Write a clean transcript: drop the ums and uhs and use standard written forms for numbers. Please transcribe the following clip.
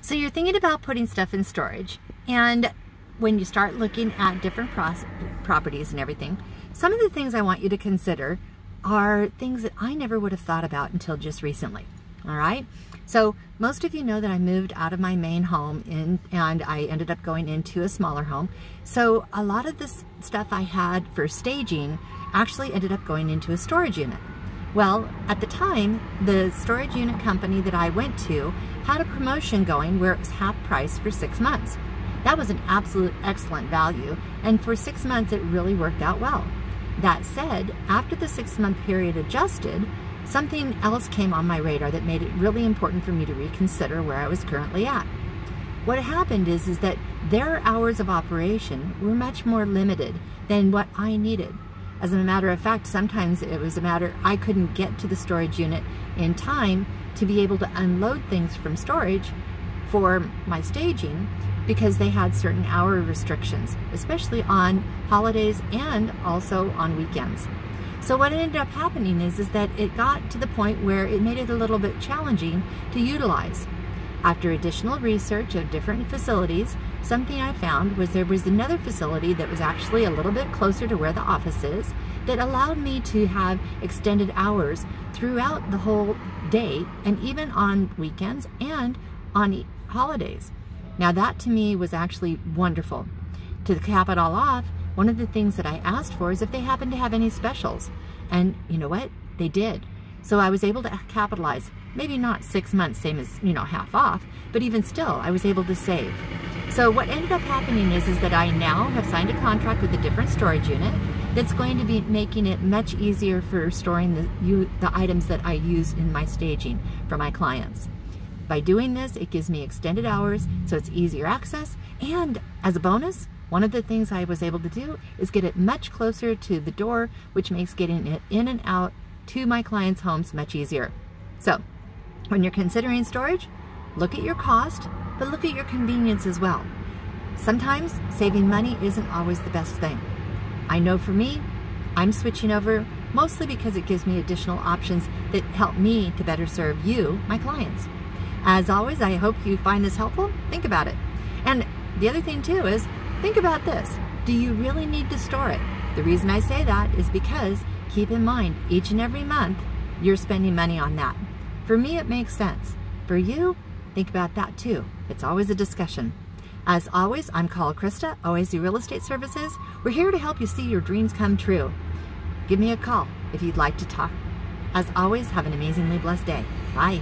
So you're thinking about putting stuff in storage, and when you start looking at different properties and everything, some of the things I want you to consider are things that I never would have thought about until just recently. All right, so most of you know that I moved out of my main home and I ended up going into a smaller home. So a lot of this stuff I had for staging actually ended up going into a storage unit. Well, at the time, the storage unit company that I went to had a promotion going where it was half price for 6 months. That was an absolute excellent value, and for 6 months it really worked out well. That said, after the 6-month period adjusted, something else came on my radar that made it really important for me to reconsider where I was currently at. What happened is that their hours of operation were much more limited than what I needed. As a matter of fact, sometimes it was a matter I couldn't get to the storage unit in time to be able to unload things from storage for my staging because they had certain hour restrictions, especially on holidays and also on weekends. So what ended up happening is that it got to the point where it made it a little bit challenging to utilize. After additional research of different facilities, something I found was there was another facility that was actually a little bit closer to where the office is that allowed me to have extended hours throughout the whole day and even on weekends and on holidays. Now that to me was actually wonderful. To cap it all off, one of the things that I asked for is if they happened to have any specials. And you know what? They did. So I was able to capitalize, maybe not 6 months, same as, half off, but even still, I was able to save. So what ended up happening is that I now have signed a contract with a different storage unit that's going to be making it much easier for storing the items that I use in my staging for my clients. By doing this, it gives me extended hours, so it's easier access, and as a bonus, one of the things I was able to do is get it much closer to the door, which makes getting it in and out to my clients' homes much easier. So when you're considering storage, look at your cost, but look at your convenience as well. Sometimes saving money isn't always the best thing. I know for me, I'm switching over mostly because it gives me additional options that help me to better serve you, my clients. As always, I hope you find this helpful. Think about it. And the other thing too is, think about this. Do you really need to store it? The reason I say that is because keep in mind, each and every month, you're spending money on that. For me, it makes sense. For you, think about that too. It's always a discussion. As always, I'm called Krista, OAZ Real Estate Services. We're here to help you see your dreams come true. Give me a call if you'd like to talk. As always, have an amazingly blessed day. Bye.